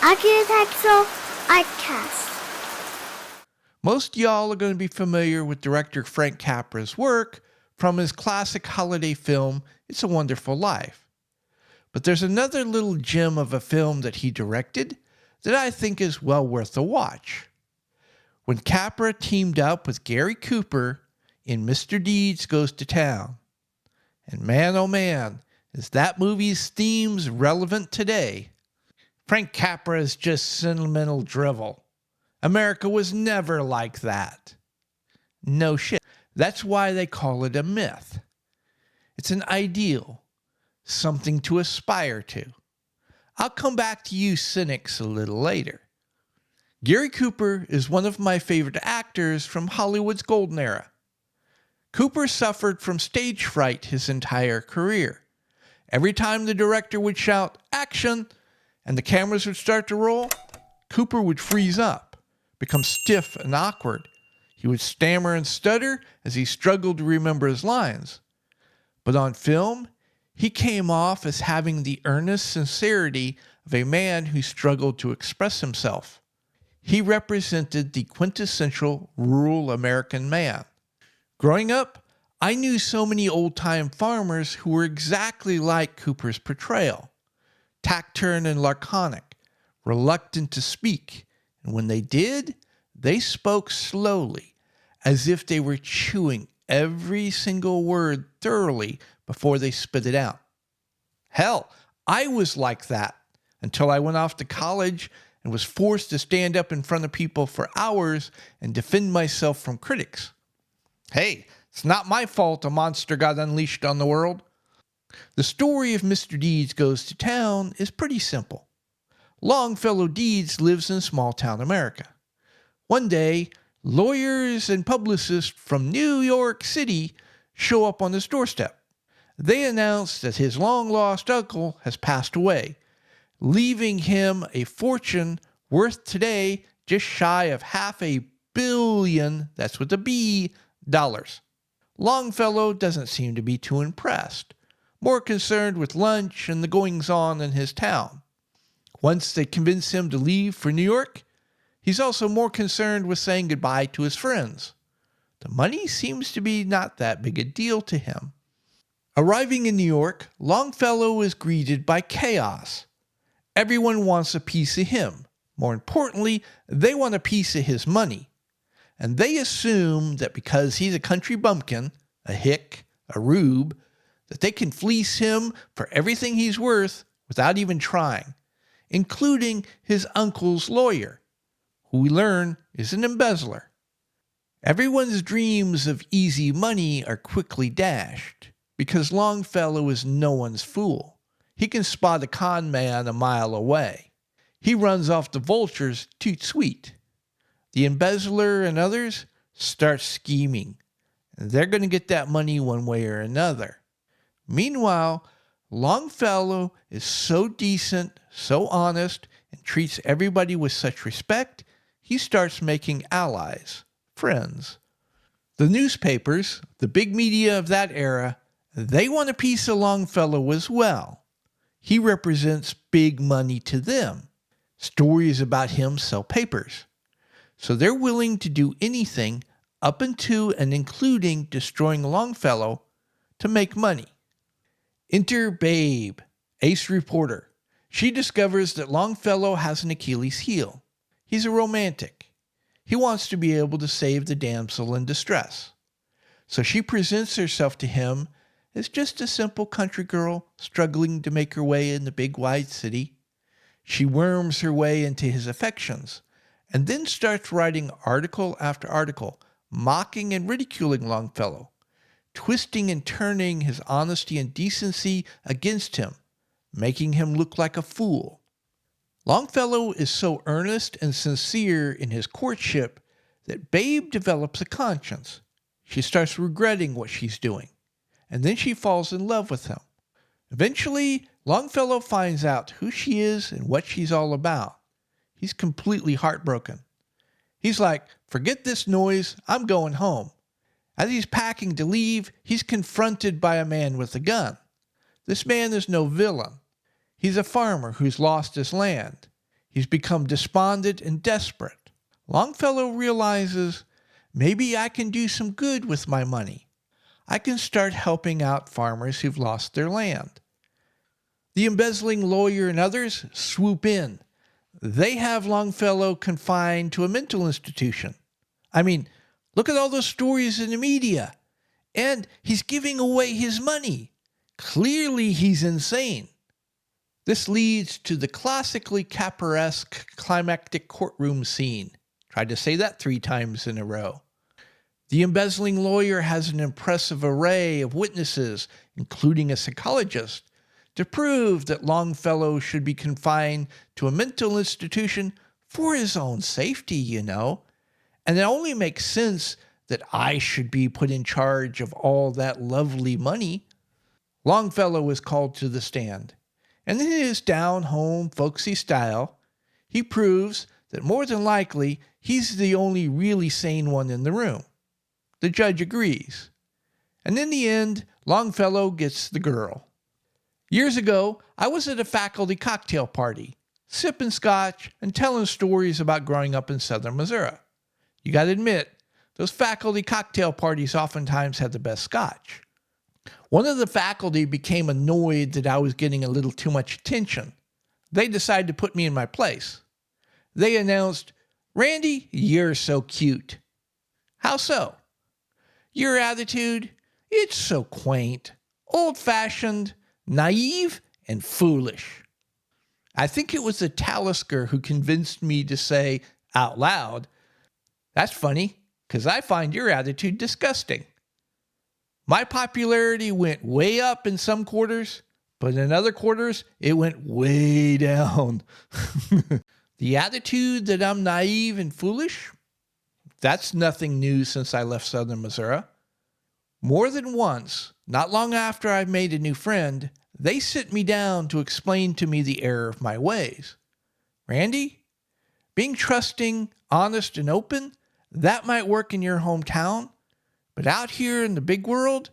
Architectural Outcast. Most y'all are going to be familiar with director Frank Capra's work from his classic holiday film, It's a Wonderful Life. But there's another little gem of a film that he directed that I think is well worth a watch. When Capra teamed up with Gary Cooper in Mr. Deeds Goes to Town. And man, oh man, is that movie's themes relevant today. Frank Capra is just sentimental drivel. America was never like that. No shit. That's why they call it a myth. It's an ideal, something to aspire to. I'll come back to you cynics a little later. Gary Cooper is one of my favorite actors from Hollywood's golden era. Cooper suffered from stage fright his entire career. Every time the director would shout, "Action!" and the cameras would start to roll, Cooper would freeze up, become stiff and awkward. He would stammer and stutter as he struggled to remember his lines. But on film, he came off as having the earnest sincerity of a man who struggled to express himself. He represented the quintessential rural American man. Growing up, I knew so many old-time farmers who were exactly like Cooper's portrayal. Taciturn and laconic, reluctant to speak, and when they did, they spoke slowly, as if they were chewing every single word thoroughly before they spit it out. Hell, I was like that until I went off to college and was forced to stand up in front of people for hours and defend myself from critics. Hey, it's not my fault a monster got unleashed on the world. The story of Mr. Deeds Goes to Town is pretty simple. Longfellow Deeds lives in small-town America. One day, lawyers and publicists from New York City show up on his doorstep. They announce that his long-lost uncle has passed away, leaving him a fortune worth today just shy of $500 million, that's with a B, dollars. Longfellow doesn't seem to be too impressed, more concerned with lunch and the goings-on in his town. Once they convince him to leave for New York, he's also more concerned with saying goodbye to his friends. The money seems to be not that big a deal to him. Arriving in New York, Longfellow is greeted by chaos. Everyone wants a piece of him. More importantly, they want a piece of his money. And they assume that because he's a country bumpkin, a hick, a rube, that they can fleece him for everything he's worth without even trying, including his uncle's lawyer, who we learn is an embezzler. Everyone's dreams of easy money are quickly dashed, because Longfellow is no one's fool. He can spot a con man a mile away. He runs off the vultures toot sweet. The embezzler and others start scheming, and they're going to get that money one way or another. Meanwhile, Longfellow is so decent, so honest, and treats everybody with such respect, he starts making allies, friends. The newspapers, the big media of that era, they want a piece of Longfellow as well. He represents big money to them. Stories about him sell papers. So they're willing to do anything up into and including destroying Longfellow to make money. Enter Babe, ace reporter. She discovers that Longfellow has an Achilles heel. He's a romantic. He wants to be able to save the damsel in distress. So she presents herself to him as just a simple country girl struggling to make her way in the big wide city. She worms her way into his affections, and then starts writing article after article, mocking and ridiculing Longfellow, twisting and turning his honesty and decency against him, making him look like a fool. Longfellow is so earnest and sincere in his courtship that Babe develops a conscience. She starts regretting what she's doing, and then she falls in love with him. Eventually, Longfellow finds out who she is and what she's all about. He's completely heartbroken. He's like, "Forget this noise, I'm going home." As he's packing to leave, he's confronted by a man with a gun. This man is no villain. He's a farmer who's lost his land. He's become despondent and desperate. Longfellow realizes, maybe I can do some good with my money. I can start helping out farmers who've lost their land. The embezzling lawyer and others swoop in. They have Longfellow confined to a mental institution. I mean, look at all those stories in the media. And he's giving away his money. Clearly he's insane. This leads to the classically Capra-esque climactic courtroom scene. Tried to say that 3 times in a row. The embezzling lawyer has an impressive array of witnesses, including a psychologist, to prove that Longfellow should be confined to a mental institution for his own safety, you know. And it only makes sense that I should be put in charge of all that lovely money. Longfellow is called to the stand, and in his down-home, folksy style, he proves that more than likely he's the only really sane one in the room. The judge agrees, and in the end, Longfellow gets the girl. Years ago, I was at a faculty cocktail party, sipping scotch and telling stories about growing up in southern Missouri. You gotta admit, those faculty cocktail parties oftentimes had the best scotch. One of the faculty became annoyed that I was getting a little too much attention. They decided to put me in my place. They announced, "Randy, you're so cute." "How so?" "Your attitude, it's so quaint, old-fashioned, naive, and foolish." I think it was the Talisker who convinced me to say out loud, "That's funny, because I find your attitude disgusting." My popularity went way up in some quarters, but in other quarters, it went way down. The attitude that I'm naive and foolish? That's nothing new since I left southern Missouri. More than once, not long after I've made a new friend, they sit me down to explain to me the error of my ways. "Randy, being trusting, honest, and open, that might work in your hometown, but out here in the big world,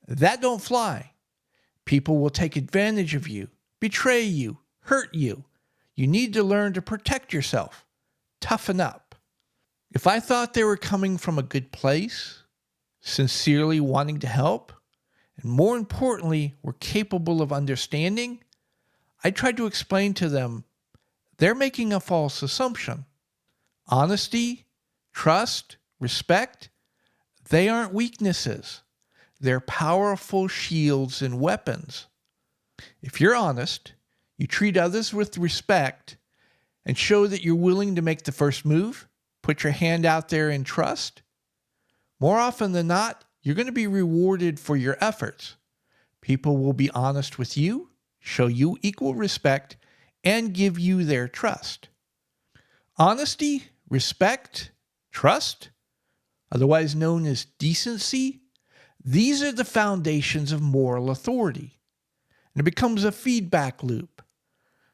that don't fly. People will take advantage of you, betray you, hurt you. You need to learn to protect yourself. Toughen up." If I thought they were coming from a good place, sincerely wanting to help, and more importantly, were capable of understanding, I tried to explain to them they're making a false assumption. Honesty, trust, respect, they aren't weaknesses. They're powerful shields and weapons. If you're honest, you treat others with respect, and show that you're willing to make the first move, put your hand out there in trust, more often than not, you're going to be rewarded for your efforts. People will be honest with you, show you equal respect, and give you their trust. Honesty, respect, trust, otherwise known as decency, these are the foundations of moral authority. And it becomes a feedback loop.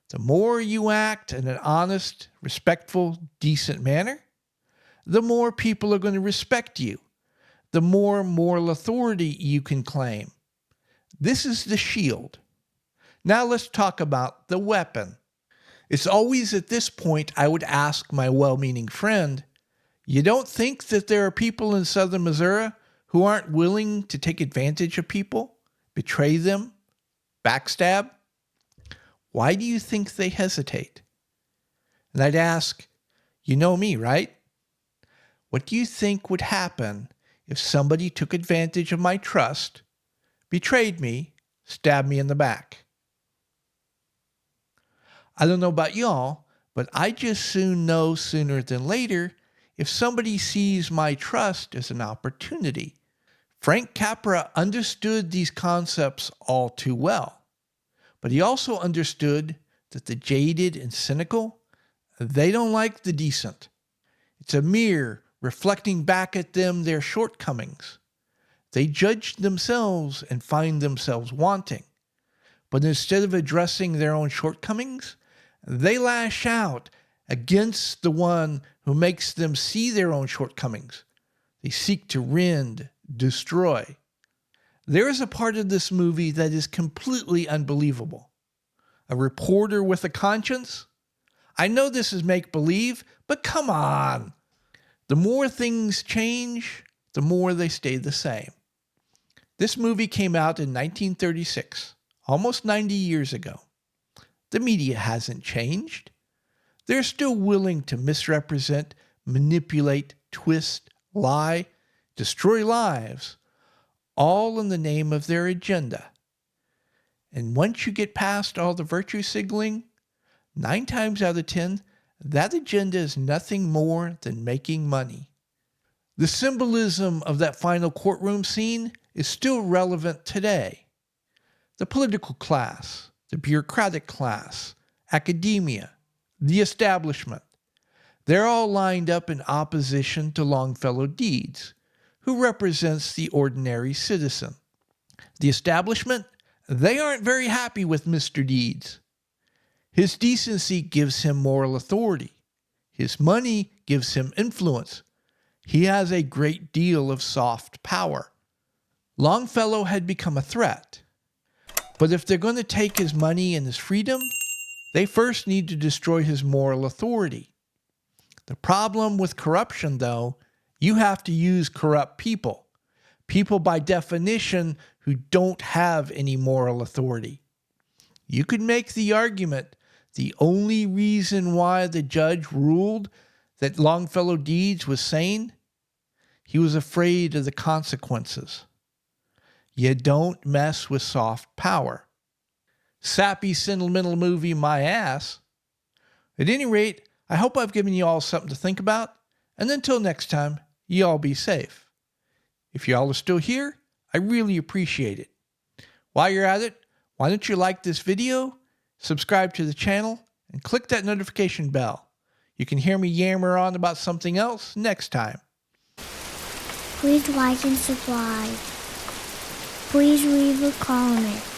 The more you act in an honest, respectful, decent manner, the more people are going to respect you, the more moral authority you can claim. This is the shield. Now let's talk about the weapon. It's always at this point I would ask my well-meaning friend, "You don't think that there are people in southern Missouri who aren't willing to take advantage of people, betray them, backstab? Why do you think they hesitate?" And I'd ask, "You know me, right? What do you think would happen if somebody took advantage of my trust, betrayed me, stabbed me in the back?" I don't know about y'all, but I just soon know sooner than later if somebody sees my trust as an opportunity. Frank Capra understood these concepts all too well, but he also understood that the jaded and cynical, they don't like the decent. It's a mirror reflecting back at them their shortcomings. They judge themselves and find themselves wanting. But instead of addressing their own shortcomings, they lash out against the one who makes them see their own shortcomings. They seek to rend, destroy. There is a part of this movie that is completely unbelievable. A reporter with a conscience? I know this is make-believe, but come on. The more things change, the more they stay the same. This movie came out in 1936, almost 90 years ago. The media hasn't changed. They're still willing to misrepresent, manipulate, twist, lie, destroy lives, all in the name of their agenda. And once you get past all the virtue signaling, 9 times out of 10, that agenda is nothing more than making money. The symbolism of that final courtroom scene is still relevant today. The political class, the bureaucratic class, academia, the establishment, they're all lined up in opposition to Longfellow Deeds, who represents the ordinary citizen. The establishment, they aren't very happy with Mr. Deeds. His decency gives him moral authority. His money gives him influence. He has a great deal of soft power. Longfellow had become a threat. But if they're going to take his money and his freedom, they first need to destroy his moral authority. The problem with corruption, though, you have to use corrupt people. People by definition who don't have any moral authority. You could make the argument the only reason why the judge ruled that Longfellow Deeds was sane, he was afraid of the consequences. You don't mess with soft power. Sappy, sentimental movie, my ass. At any rate, I hope I've given you all something to think about, and until next time, you all be safe. If you all are still here, I really appreciate it. While you're at it, why don't you like this video, subscribe to the channel, and click that notification bell. You can hear me yammer on about something else next time. Please like and subscribe. Please leave a comment.